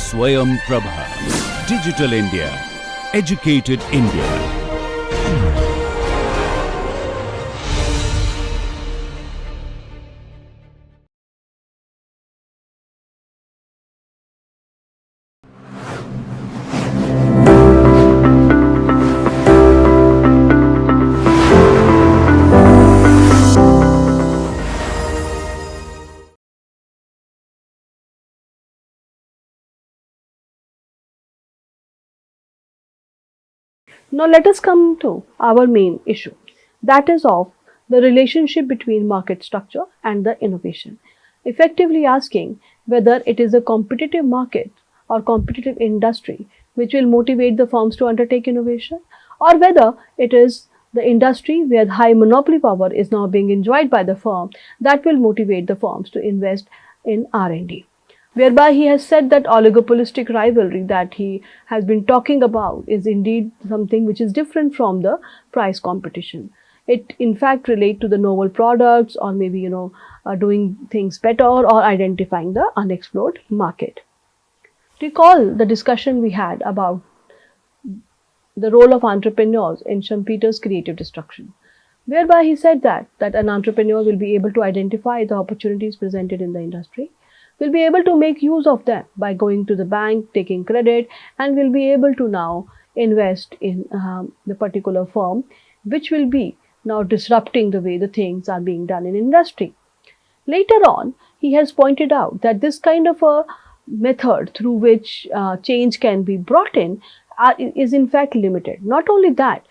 Swayam Prabha. Digital India. Educated India. Now let us come to our main issue, that is of the relationship between market structure and the innovation, effectively asking whether it is a competitive market or competitive industry which will motivate the firms to undertake innovation, or whether it is the industry where high monopoly power is now being enjoyed by the firm that will motivate the firms to invest in R&D. Whereby he has said that oligopolistic rivalry that he has been talking about is indeed something which is different from the price competition. It in fact relates to the novel products, or maybe doing things better, or identifying the unexplored market. Recall the discussion we had about the role of entrepreneurs in Schumpeter's creative destruction, whereby he said that an entrepreneur will be able to identify the opportunities presented in the industry, will be able to make use of them by going to the bank, taking credit, and will be able to now invest in the particular firm, which will be now disrupting the way the things are being done in industry. Later on, he has pointed out that this kind of a method through which change can be brought in is in fact limited. Not only that,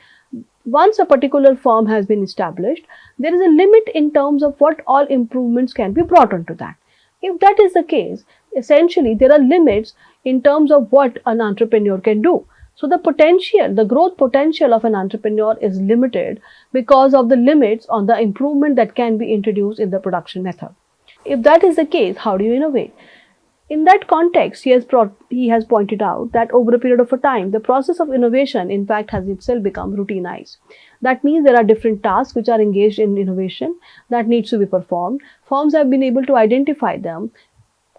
once a particular firm has been established, there is a limit in terms of what all improvements can be brought onto that. If that is the case, essentially there are limits in terms of what an entrepreneur can do. So the potential, the growth potential of an entrepreneur is limited because of the limits on the improvement that can be introduced in the production method. If that is the case, how do you innovate? In that context, he has pointed out that over a period of a time, the process of innovation in fact has itself become routinized. That means there are different tasks which are engaged in innovation that needs to be performed. Firms have been able to identify them,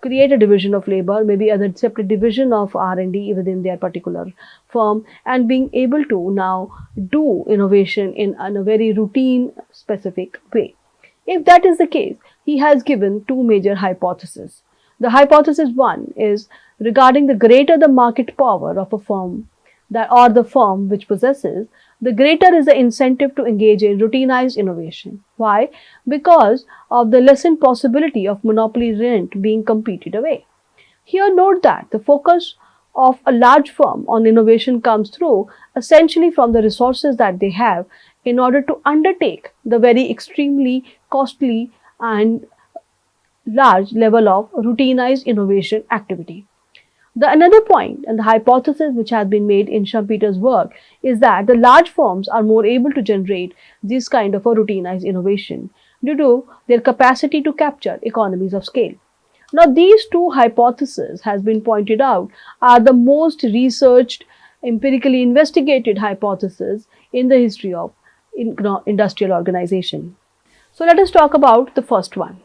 create a division of labor, maybe a separate division of R&D within their particular firm, and being able to now do innovation in a very routine, specific way. If that is the case, he has given two major hypotheses. The hypothesis one is regarding the greater the market power of a firm or the firm which possesses, the greater is the incentive to engage in routinized innovation. Why? Because of the lessened possibility of monopoly rent being competed away. Here note that the focus of a large firm on innovation comes through essentially from the resources that they have in order to undertake the very extremely costly and large level of routinized innovation activity. The another point and the hypothesis which has been made in Schumpeter's work is that the large firms are more able to generate this kind of a routinized innovation due to their capacity to capture economies of scale. Now these two hypotheses has been pointed out are the most researched, empirically investigated hypotheses in the history of industrial organization. So let us talk about the first one.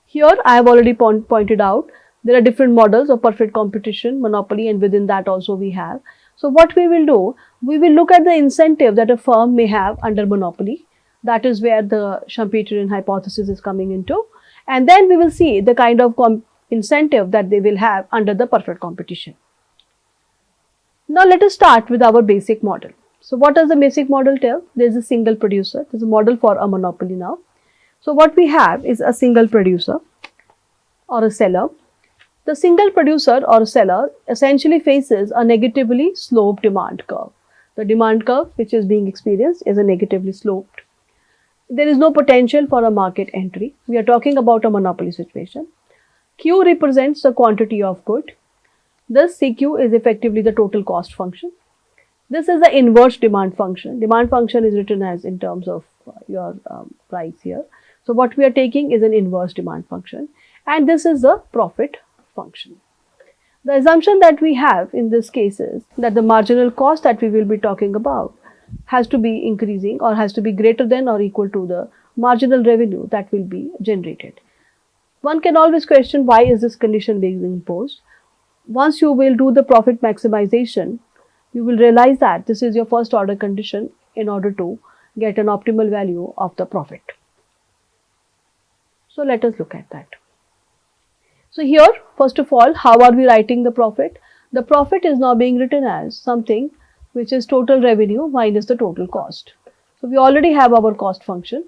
Here I have already pointed out there are different models of perfect competition, monopoly, and within that also we have. So what we will do, we will look at the incentive that a firm may have under monopoly. That is where the Schumpeterian hypothesis is coming into. And then we will see the kind of incentive that they will have under the perfect competition. Now let us start with our basic model. So what does the basic model tell? There is a single producer. There is a model for a monopoly now. So what we have is a single producer or a seller. The single producer or seller essentially faces a negatively sloped demand curve. The demand curve which is being experienced is a negatively sloped. There is no potential for a market entry. We are talking about a monopoly situation. Q represents the quantity of good. Thus CQ is effectively the total cost function. This is the inverse demand function. Demand function is written as in terms of your price here. So what we are taking is an inverse demand function, and this is the profit function. The assumption that we have in this case is that the marginal cost that we will be talking about has to be increasing or has to be greater than or equal to the marginal revenue that will be generated. One can always question why is this condition being imposed. once you will do the profit maximization, you will realize that this is your first order condition in order to get an optimal value of the profit. So let us look at that. So here, first of all, how are we writing the profit? The profit is now being written as something which is total revenue minus the total cost. So we already have our cost function,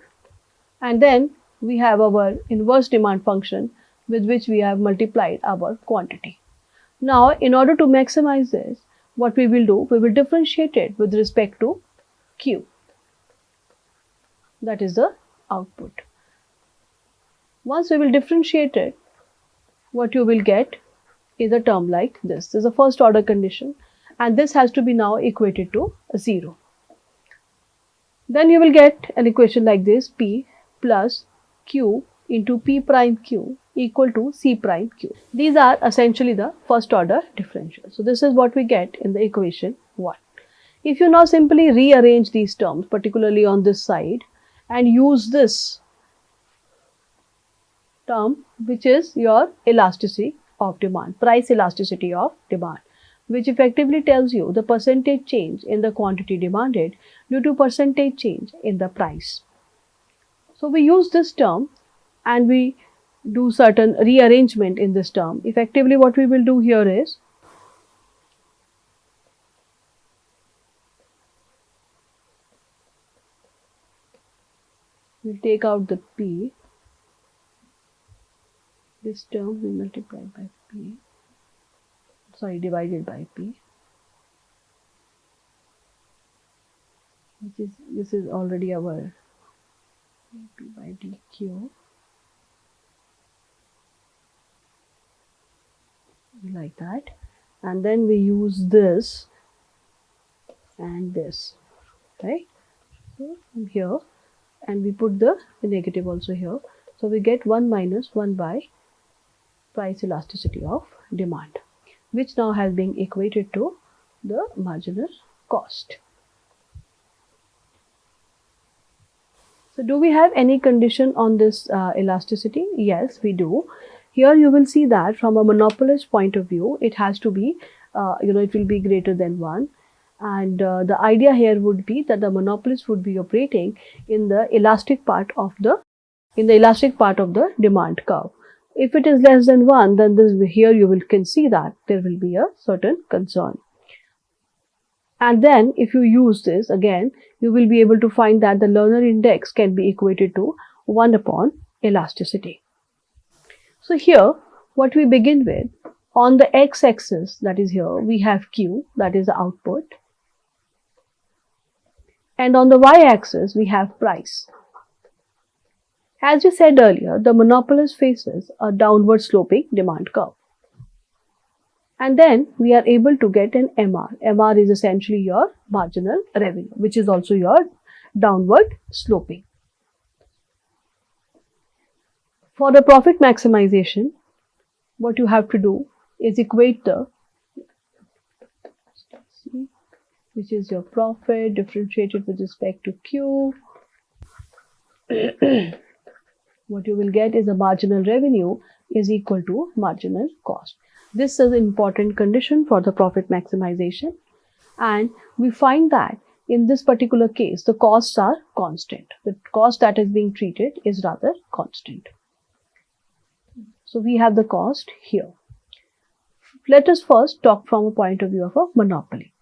and then we have our inverse demand function with which we have multiplied our quantity. Now, in order to maximize this, what we will do, we will differentiate it with respect to Q. That is the output. Once we will differentiate it, what you will get is a term like this. This is a first order condition, and this has to be now equated to 0. Then you will get an equation like this: P plus Q into P prime Q equal to C prime Q. These are essentially the first order differentials. So this is what we get in the equation 1. If you now simply rearrange these terms, particularly on this side, and use this term, which is your elasticity of demand, price elasticity of demand, which effectively tells you the percentage change in the quantity demanded due to percentage change in the price. So we use this term and we do certain rearrangement in this term. Effectively what we will do here is, we'll take out the P. This term we multiply by P, divided by P, which is, this is already our P by dQ, like that, and then we use this and this, right? So from here, and we put the negative also here, so we get 1 minus 1 by price elasticity of demand, which now has been equated to the marginal cost. So do we have any condition on this elasticity? Yes, we do. Here you will see that from a monopolist point of view, it has to be, it will be greater than 1. And the idea here would be that the monopolist would be operating in the elastic part of the demand curve. If it is less than 1, then here you can see that there will be a certain concern. And then if you use this again, you will be able to find that the Lerner index can be equated to 1 upon elasticity. So here what we begin with, on the x-axis, that is here, we have Q, that is the output, and on the y-axis we have price. As we said earlier, the monopolist faces a downward sloping demand curve. And then we are able to get an MR. MR is essentially your marginal revenue, which is also your downward sloping. For the profit maximization, what you have to do is equate the, which is your profit differentiated with respect to Q. What you will get is a marginal revenue is equal to marginal cost. This is an important condition for the profit maximization, and we find that in this particular case the costs are constant. The cost that is being treated is rather constant. So we have the cost here. Let us first talk from a point of view of a monopoly.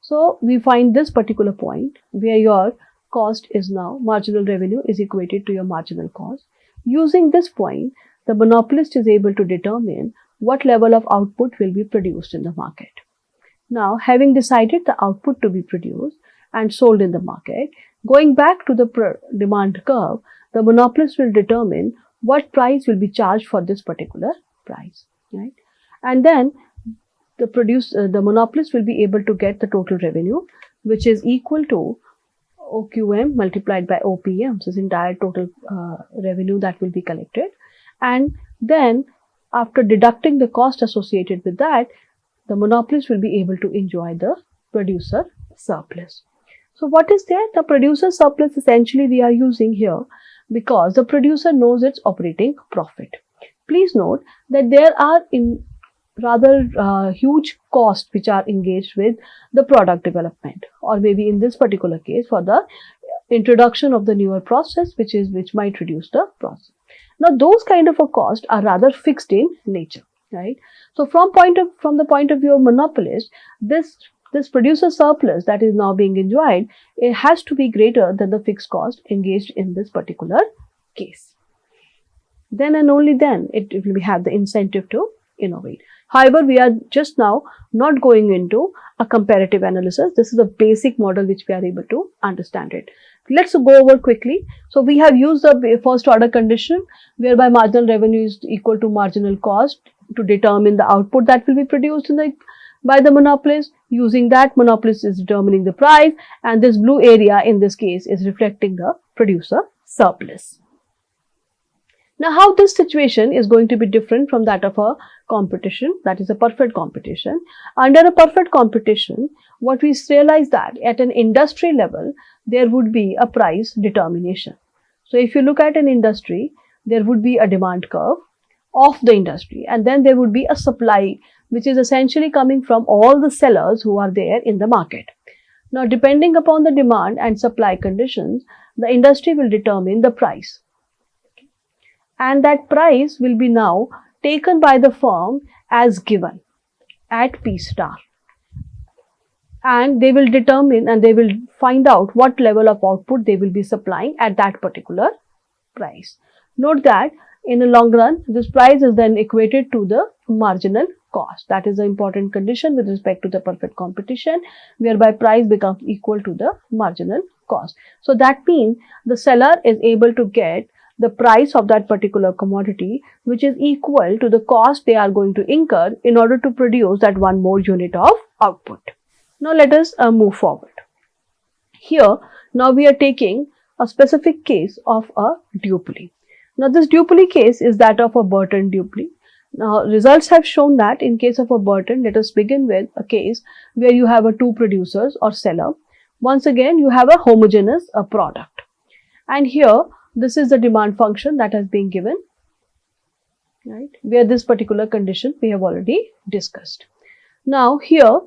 So we find this particular point where your cost is now, marginal revenue is equated to your marginal cost. Using this point, the monopolist is able to determine what level of output will be produced in the market. Now, having decided the output to be produced and sold in the market, going back to the demand curve, the monopolist will determine what price will be charged for this particular price, right? And then the monopolist will be able to get the total revenue, which is equal to OQM multiplied by OPM, so this entire total revenue that will be collected. And then after deducting the cost associated with that, the monopolist will be able to enjoy the producer surplus. So what is there? The producer surplus essentially we are using here because the producer knows its operating profit. Please note that there are rather huge costs which are engaged with the product development, or maybe in this particular case for the introduction of the newer process which might reduce the process. Now those kind of a cost are rather fixed in nature, right? So from the point of view of monopolist, this producer surplus that is now being enjoyed, it has to be greater than the fixed cost engaged in this particular case. Then and only then it will have the incentive to innovate. However, we are just now not going into a comparative analysis. This is a basic model which we are able to understand it. Let's go over quickly. So we have used the first order condition whereby marginal revenue is equal to marginal cost to determine the output that will be produced by the monopolist. Using that, monopolist is determining the price, and this blue area in this case is reflecting the producer surplus. Now, how this situation is going to be different from that of a competition, that is a perfect competition. Under a perfect competition, what we realize that at an industry level, there would be a price determination. So, if you look at an industry, there would be a demand curve of the industry, and then there would be a supply which is essentially coming from all the sellers who are there in the market. Now, depending upon the demand and supply conditions, the industry will determine the price. And that price will be now taken by the firm as given at P star. And they will determine and they will find out what level of output they will be supplying at that particular price. Note that in the long run, this price is then equated to the marginal cost. That is an important condition with respect to the perfect competition, whereby price becomes equal to the marginal cost. So that means the seller is able to get the price of that particular commodity which is equal to the cost they are going to incur in order to produce that one more unit of output. Now let us move forward. Here, now we are taking a specific case of a duopoly. Now this duopoly case is that of a Burton duopoly. Now results have shown that in case of a Burton, let us begin with a case where you have a two producers or seller. Once again, you have a homogeneous product. And here, this is the demand function that has been given, right, where this particular condition we have already discussed. Now here,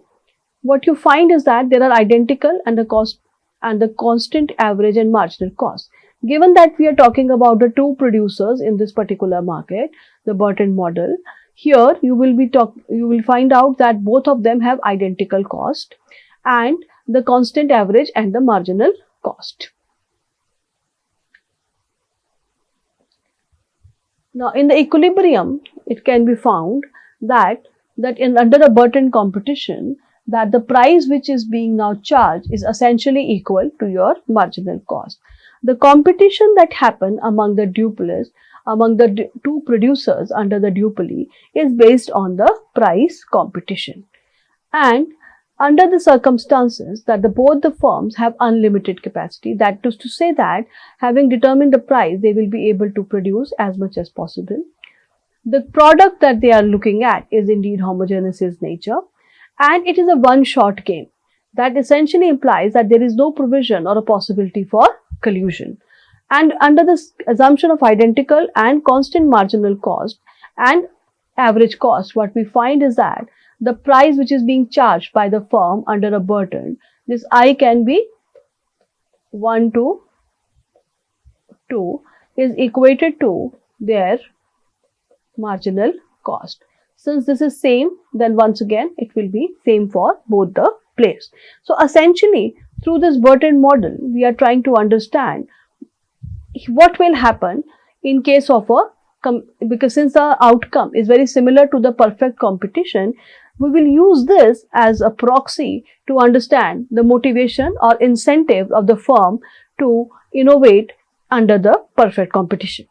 what you find is that there are identical and the cost and the constant average and marginal cost. Given that we are talking about the two producers in this particular market, the Burton model, here you will find out that both of them have identical cost and the constant average and the marginal cost. Now, in the equilibrium, it can be found that under a Burton competition, that the price which is being now charged is essentially equal to your marginal cost. The competition that happen among the duopolists, among the two producers under the duopoly, is based on the price competition. And under the circumstances that both the firms have unlimited capacity, that is to say that having determined the price, they will be able to produce as much as possible. The product that they are looking at is indeed homogeneous in nature, and it is a one-shot game. That essentially implies that there is no provision or a possibility for collusion. And under this assumption of identical and constant marginal cost and average cost, what we find is that the price which is being charged by the firm under a Burton, this I can be 1 to 2, is equated to their marginal cost. Since this is same, then once again it will be same for both the players. So essentially, through this Burton model, we are trying to understand what will happen in case of because since the outcome is very similar to the perfect competition, we will use this as a proxy to understand the motivation or incentive of the firm to innovate under the perfect competition.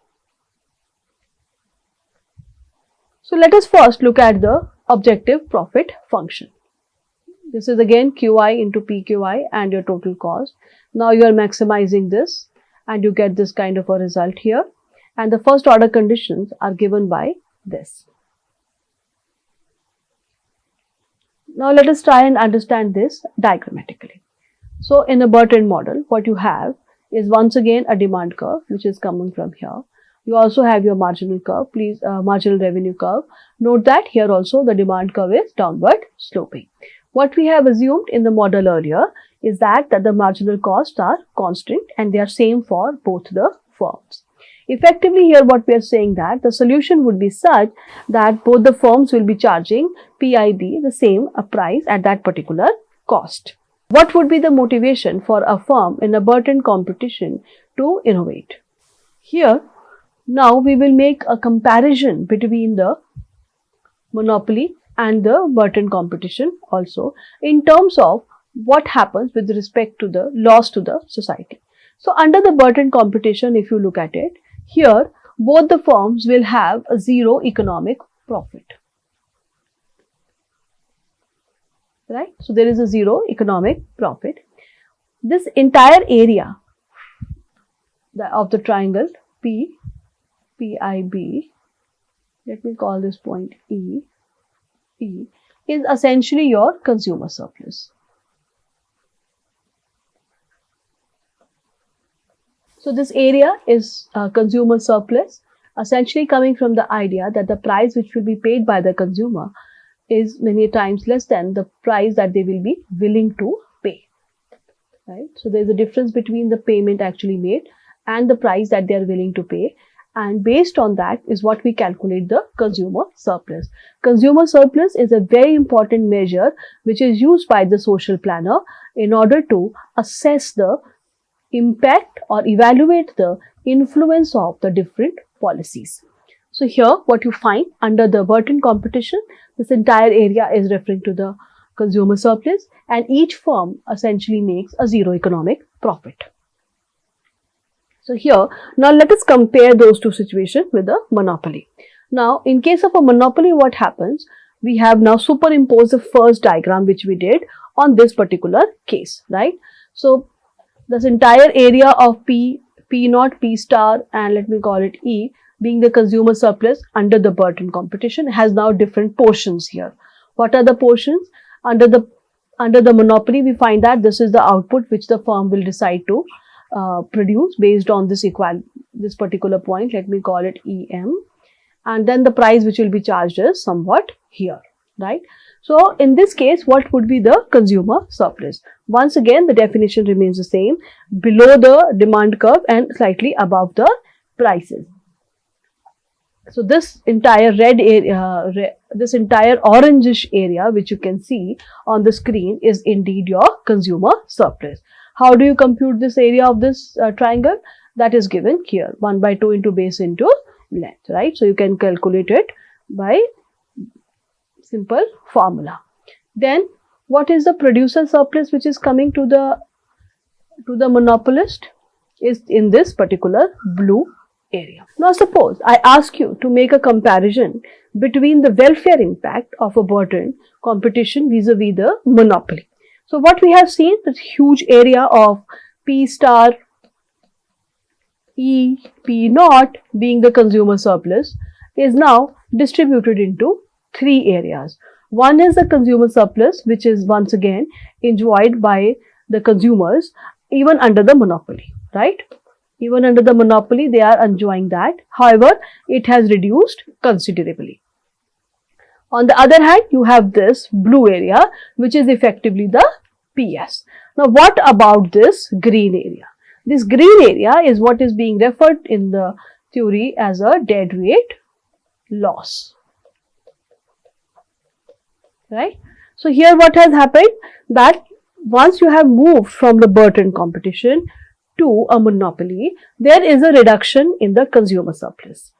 So let us first look at the objective profit function. This is again QI into PQI and your total cost. Now you are maximizing this and you get this kind of a result here, and the first order conditions are given by this. Now let us try and understand this diagrammatically. So in a Burton model, what you have is once again a demand curve which is coming from here. You also have your marginal curve, please, marginal revenue curve. Note that here also the demand curve is downward sloping. What we have assumed in the model earlier is that the marginal costs are constant and they are same for both the firms. Effectively here what we are saying that the solution would be such that both the firms will be charging PIB the same price at that particular cost. What would be the motivation for a firm in a burdened competition to innovate? Here, now we will make a comparison between the monopoly and the burdened competition also in terms of what happens with respect to the loss to the society. So, under the burdened competition, if you look at it, here both the firms will have a zero economic profit. Right? So, there is a zero economic profit. This entire area of the triangle PIB, let me call this point E, is essentially your consumer surplus. So, this area is consumer surplus, essentially coming from the idea that the price which will be paid by the consumer is many times less than the price that they will be willing to pay. Right? So, there is a difference between the payment actually made and the price that they are willing to pay, and based on that is what we calculate the consumer surplus. Consumer surplus is a very important measure which is used by the social planner in order to assess the impact or evaluate the influence of the different policies. So, here what you find under the burdened competition, this entire area is referring to the consumer surplus and each firm essentially makes a zero economic profit. So, here now let us compare those two situations with a monopoly. Now, in case of a monopoly, what happens? We have now superimposed the first diagram which we did on this particular case, right? So, this entire area of P naught, P star and let me call it E being the consumer surplus under the burdened competition has now different portions here. What are the portions? Under the monopoly, we find that this is the output which the firm will decide to produce based on this particular point, let me call it EM, and then the price which will be charged is somewhat here, right? So, in this case, what would be the consumer surplus? Once again, the definition remains the same, below the demand curve and slightly above the prices. So, this entire red area, this entire orangish area which you can see on the screen is indeed your consumer surplus. How do you compute this area of this triangle? That is given here, 1 by 2 into base into length, right? So, you can calculate it by simple formula. Then, what is the producer surplus which is coming to the monopolist is in this particular blue area. Now, suppose I ask you to make a comparison between the welfare impact of a burdened competition vis-a-vis the monopoly. So, what we have seen, this huge area of P star, E, P naught being the consumer surplus is now distributed into 3 areas. One is the consumer surplus, which is once again enjoyed by the consumers even under the monopoly, right? Even under the monopoly, they are enjoying that. However, it has reduced considerably. On the other hand, you have this blue area, which is effectively the PS. Now, what about this green area? This green area is what is being referred in the theory as a deadweight loss. Right? So, here what has happened that once you have moved from the burdened competition to a monopoly, there is a reduction in the consumer surplus.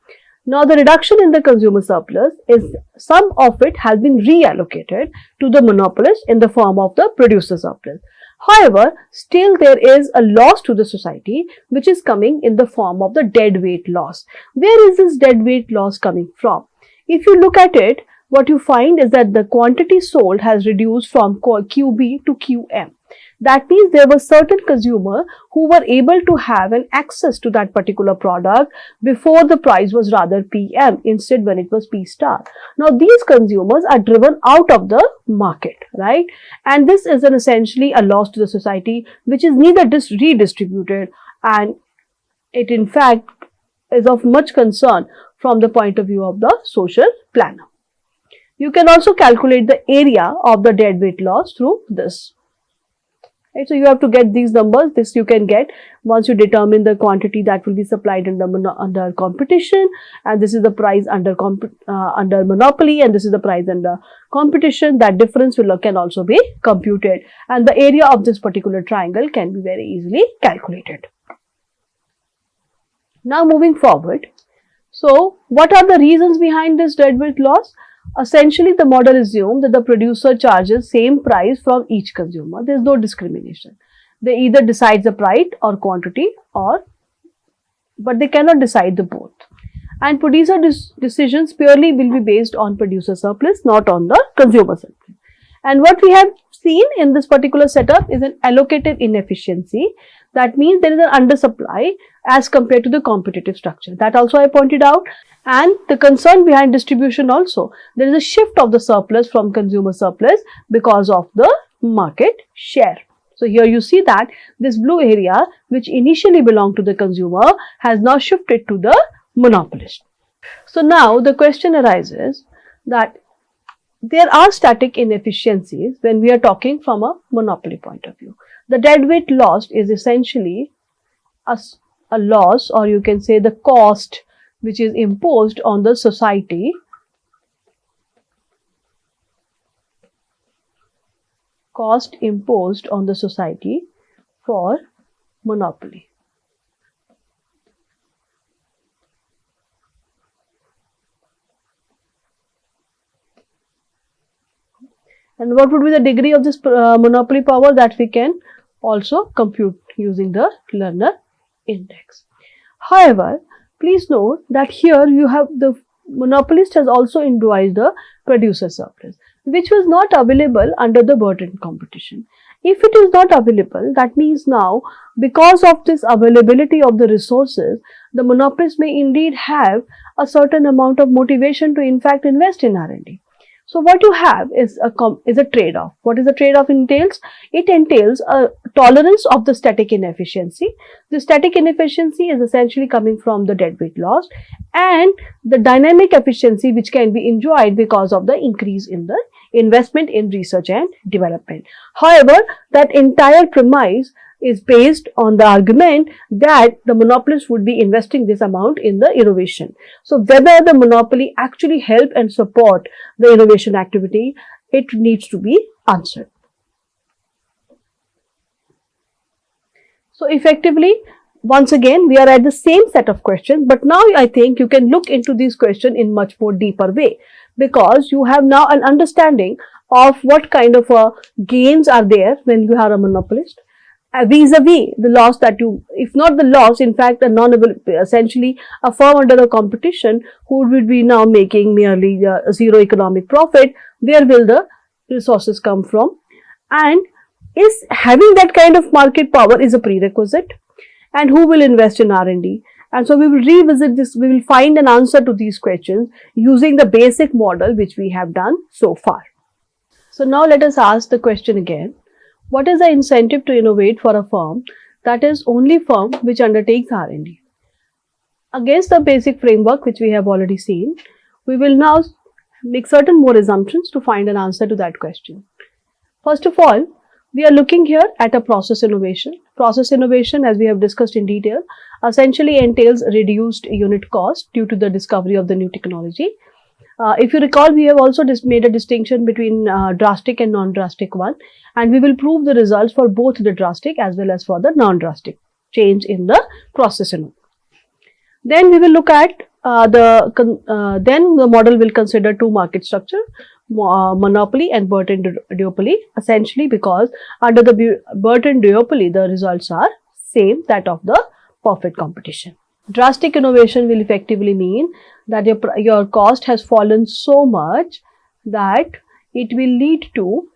Now, the reduction in the consumer surplus is some of it has been reallocated to the monopolist in the form of the producer surplus. However, still there is a loss to the society which is coming in the form of the deadweight loss. Where is this deadweight loss coming from? If you look at it, what you find is that the quantity sold has reduced from QB to QM. That means there were certain consumers who were able to have an access to that particular product before the price was rather PM instead when it was P star. Now these consumers are driven out of the market, right? And this is essentially a loss to the society which is neither redistributed and it in fact is of much concern from the point of view of the social planner. You can also calculate the area of the deadweight loss through this. Right, so you have to get these numbers. This you can get once you determine the quantity that will be supplied under competition, and this is the price under monopoly, and this is the price under competition. That difference can also be computed, and the area of this particular triangle can be very easily calculated. Now moving forward, so what are the reasons behind this deadweight loss? Essentially, the model assumes that the producer charges same price from each consumer. There is no discrimination. They either decide the price or quantity, but they cannot decide the both. And producer decisions purely will be based on producer surplus, not on the consumer surplus. And what we have seen in this particular setup is an allocative inefficiency. That means there is an undersupply as compared to the competitive structure. That also I pointed out. And the concern behind distribution also, there is a shift of the surplus from consumer surplus because of the market share. So here you see that this blue area, which initially belonged to the consumer, has now shifted to the monopolist. So now the question arises that there are static inefficiencies when we are talking from a monopoly point of view. The deadweight loss is essentially a loss, or you can say the cost, which is imposed on the society for monopoly. And what would be the degree of this monopoly power? That we can also compute using the learner index. However, please note that here you have the monopolist has also individualized the producer surplus, which was not available under the burden competition. If it is not available, that means now because of this availability of the resources, the monopolist may indeed have a certain amount of motivation to in fact invest in R&D. So what you have is a trade-off. What is the trade-off entails? It entails a tolerance of the static inefficiency. The static inefficiency is essentially coming from the deadweight loss, and the dynamic efficiency which can be enjoyed because of the increase in the investment in research and development. However, that entire premise is based on the argument that the monopolist would be investing this amount in the innovation. So whether the monopoly actually help and support the innovation activity, it needs to be answered. So effectively, once again, we are at the same set of questions, but now I think you can look into these questions in much more deeper way, because you have now an understanding of what kind of gains are there when you have a monopolist, vis-a-vis the loss that you, if not the loss, in fact, essentially a firm under the competition who would be now making merely zero economic profit. Where will the resources come from? And is having that kind of market power is a prerequisite, and who will invest in R&D? And so we will revisit this, we will find an answer to these questions using the basic model which we have done so far. So now let us ask the question again. What is the incentive to innovate for a firm that is only firm which undertakes R&D? Against the basic framework which we have already seen, we will now make certain more assumptions to find an answer to that question. First of all, we are looking here at a process innovation. Process innovation, as we have discussed in detail, essentially entails reduced unit cost due to the discovery of the new technology. If you recall, we have also made a distinction between drastic and non-drastic one, and we will prove the results for both the drastic as well as for the non-drastic change in the process innovation. Then we will look at then the model will consider two market structure, monopoly and burden duopoly, essentially because under the burden duopoly the results are same, that of the perfect competition. Drastic innovation will effectively mean that your cost has fallen so much that it will lead to,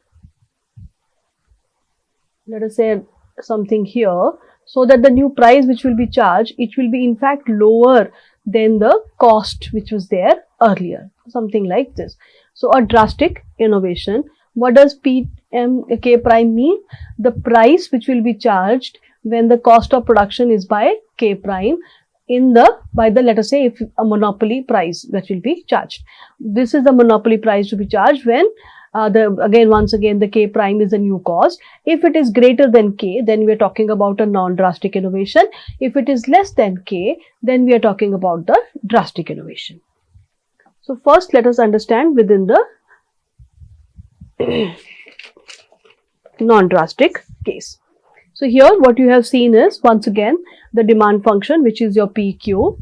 let us say something here, so that the new price which will be charged, it will be in fact lower than the cost which was there earlier, something like this. So a drastic innovation, what does PMK prime mean? The price which will be charged when the cost of production is by K prime by the, let us say, if a monopoly price that will be charged. This is the monopoly price to be charged when once again the K prime is a new cost. If it is greater than K, then we are talking about a non-drastic innovation. If it is less than K, then we are talking about the drastic innovation. So first let us understand within the non-drastic case. So here what you have seen is once again the demand function, which is your PQ,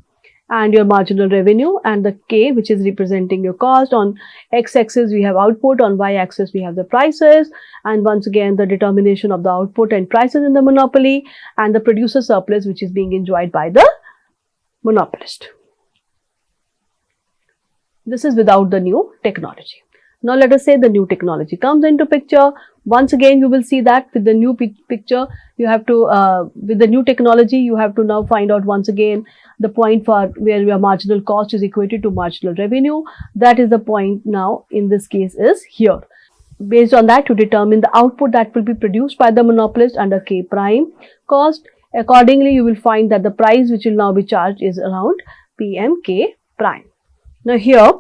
and your marginal revenue, and the K, which is representing your cost. On x-axis we have output, on y-axis we have the prices, and once again the determination of the output and prices in the monopoly, and the producer surplus which is being enjoyed by the monopolist. This is without the new technology. Now let us say the new technology comes into picture. Once again you will see that with the new picture you have to, with the new technology you have to now find out once again the point for where your marginal cost is equated to marginal revenue. That is the point now in this case is here. Based on that, to determine the output that will be produced by the monopolist under K prime cost. Accordingly, you will find that the price which will now be charged is around PMK prime. Now here,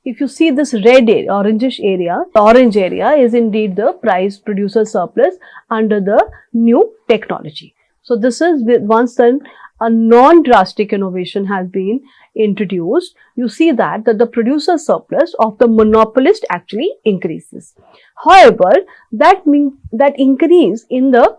if you see this red area, orangish area, the orange area is indeed the price producer surplus under the new technology. So this is once then a non-drastic innovation has been introduced, you see that the producer surplus of the monopolist actually increases. However, that increase in the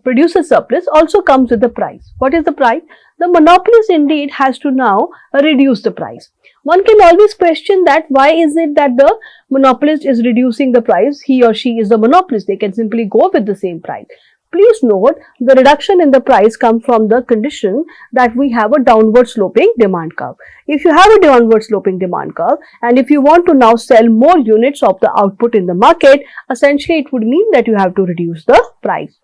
producer surplus also comes with the price. What is the price? The monopolist indeed has to now reduce the price. One can always question that why is it that the monopolist is reducing the price? He or she is the monopolist. They can simply go with the same price. Please note, the reduction in the price comes from the condition that we have a downward sloping demand curve. If you have a downward sloping demand curve and if you want to now sell more units of the output in the market, essentially it would mean that you have to reduce the price.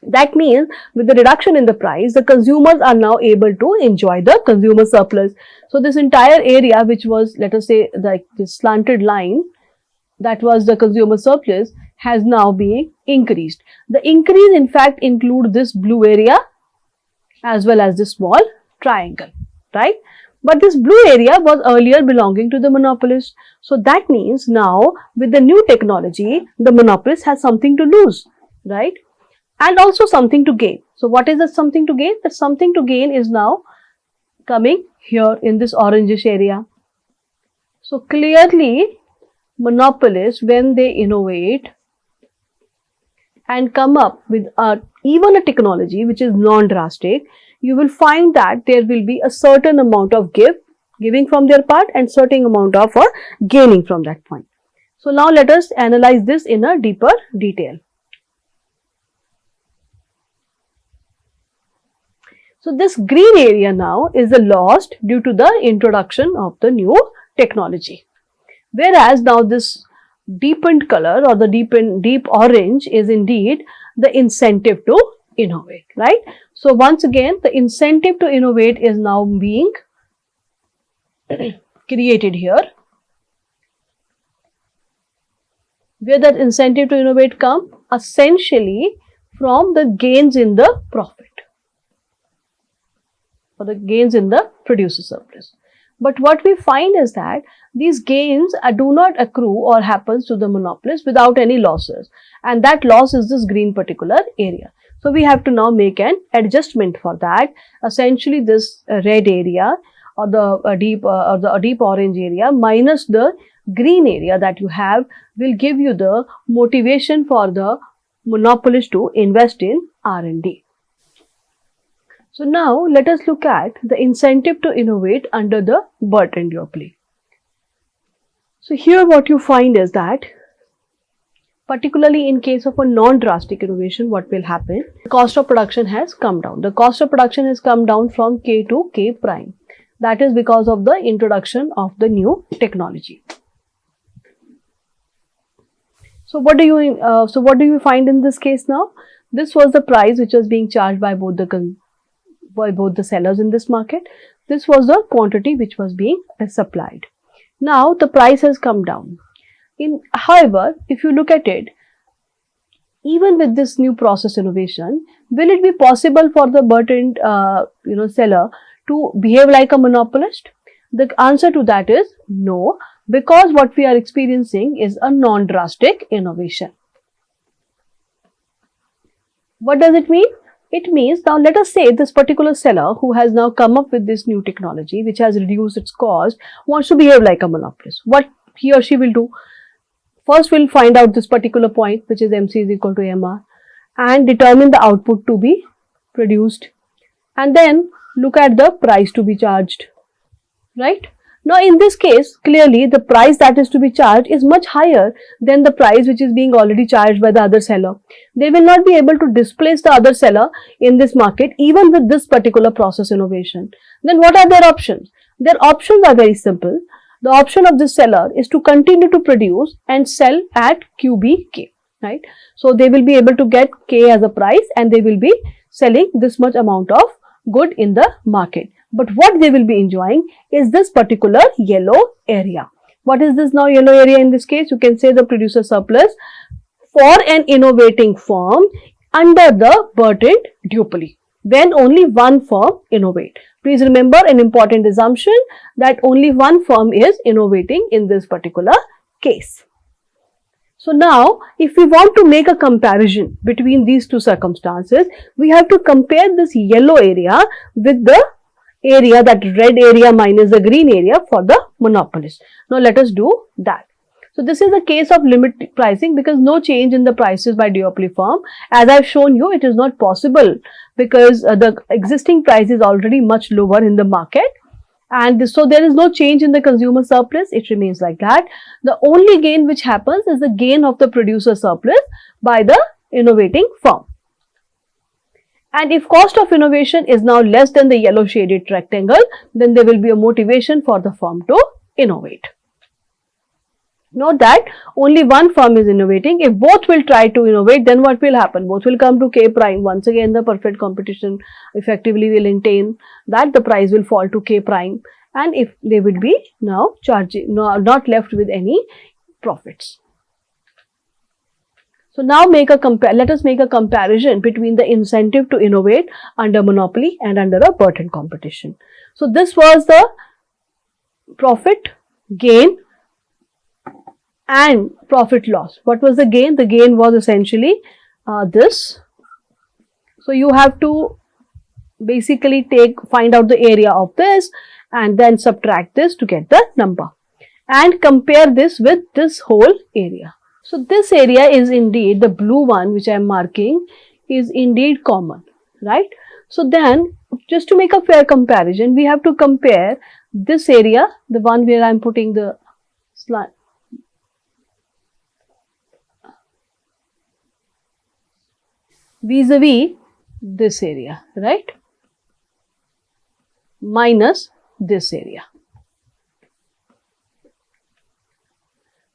That means with the reduction in the price, the consumers are now able to enjoy the consumer surplus. So this entire area, which was, let us say, like this slanted line, that was the consumer surplus, has now been increased. The increase in fact includes this blue area as well as this small triangle, right? But this blue area was earlier belonging to the monopolist. So that means now with the new technology, the monopolist has something to lose, right? And also something to gain. So what is the something to gain? The something to gain is now coming here in this orangish area. So clearly, monopolists, when they innovate and come up with even a technology which is non-drastic, you will find that there will be a certain amount of giving from their part and certain amount of gaining from that point. So now let us analyze this in a deeper detail. So this green area now is lost due to the introduction of the new technology. Whereas now this deepened color or the deep orange is indeed the incentive to innovate, right? So once again, the incentive to innovate is now being created here. Where that incentive to innovate come? Essentially from the gains in the profit or the gains in the producer surplus. But what we find is that these gains do not accrue or happens to the monopolist without any losses, and that loss is this green particular area. So we have to now make an adjustment for that. Essentially this red area or the deep orange area minus the green area that you have will give you the motivation for the monopolist to invest in R&D. So now let us look at the incentive to innovate under the Burton duopoly. So here what you find is that particularly in case of a non-drastic innovation, what will happen? The cost of production has come down. The cost of production has come down from K to K prime. That is because of the introduction of the new technology. So what do you find in this case now? This was the price which was being charged by both the sellers in this market. This was the quantity which was being supplied. Now the price has come down. However, if you look at it, even with this new process innovation, will it be possible for the burdened seller to behave like a monopolist? The answer to that is no, because what we are experiencing is a non-drastic innovation. What does it mean? It means, now let us say this particular seller who has now come up with this new technology which has reduced its cost wants to behave like a monopolist. What he or she will do? First, we'll find out this particular point, which is MC is equal to MR, and determine the output to be produced, and then look at the price to be charged, right? Now, in this case, clearly the price that is to be charged is much higher than the price which is being already charged by the other seller. They will not be able to displace the other seller in this market even with this particular process innovation. Then what are their options? Their options are very simple. The option of this seller is to continue to produce and sell at QBK, right? So they will be able to get K as a price and they will be selling this much amount of good in the market. But what they will be enjoying is this particular yellow area. What is this now yellow area in this case? You can say the producer surplus for an innovating firm under the burdened duopoly, when only one firm innovate. Please remember an important assumption that only one firm is innovating in this particular case. So now, if we want to make a comparison between these two circumstances, we have to compare this yellow area with the area, that red area minus the green area for the monopolist. Now let us do that. So this is a case of limit pricing because no change in the prices by duopoly firm. As I have shown you, it is not possible because the existing price is already much lower in the market, and so there is no change in the consumer surplus. It remains like that. The only gain which happens is the gain of the producer surplus by the innovating firm. And if cost of innovation is now less than the yellow shaded rectangle, then there will be a motivation for the firm to innovate. Note that only one firm is innovating. If both will try to innovate, then what will happen? Both will come to K prime. Once again, the perfect competition effectively will entail that the price will fall to K prime, and if they would be now charging, not left with any profits. So now let us make a comparison between the incentive to innovate under monopoly and under a burdened competition. So this was the profit, gain and profit loss. What was the gain? The gain was essentially this. So you have to basically find out the area of this and then subtract this to get the number and compare this with this whole area. So this area is indeed, the blue one which I am marking is indeed common, right? So then just to make a fair comparison, we have to compare this area, the one where I am putting the slide, vis-a-vis this area, right, minus this area.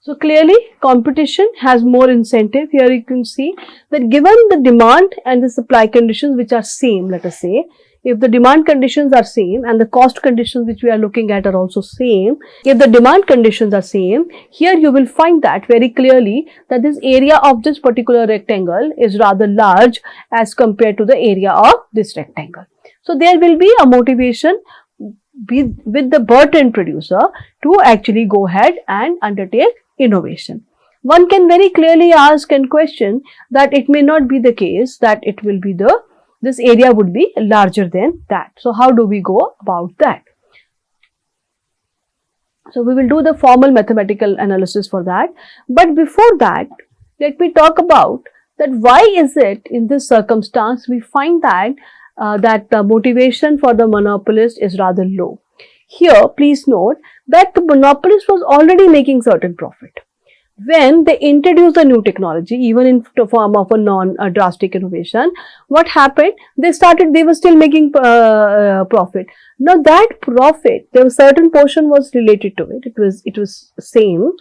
So clearly competition has more incentive. Here you can see that given the demand and the supply conditions which are same, let us say, if the demand conditions are same and the cost conditions which we are looking at are also same, if the demand conditions are same, here you will find that very clearly that this area of this particular rectangle is rather large as compared to the area of this rectangle. So there will be a motivation with the burdened producer to actually go ahead and undertake innovation. One can very clearly ask and question that it may not be the case that it will be this area would be larger than that. So how do we go about that? So we will do the formal mathematical analysis for that. But before that, let me talk about that why is it in this circumstance we find that the motivation for the monopolist is rather low. Here, please note that the monopolist was already making certain profit. When they introduced a new technology, even in the form of a non-drastic innovation, what happened? They were still making profit. Now that profit, there was certain portion was related to it. It was same,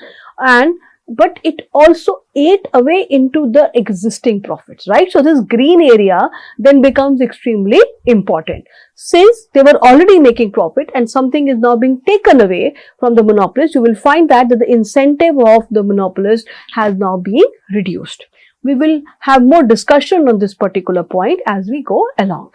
but it also ate away into the existing profits, right? So this green area then becomes extremely important. Since they were already making profit and something is now being taken away from the monopolist, you will find that the incentive of the monopolist has now been reduced. We will have more discussion on this particular point as we go along.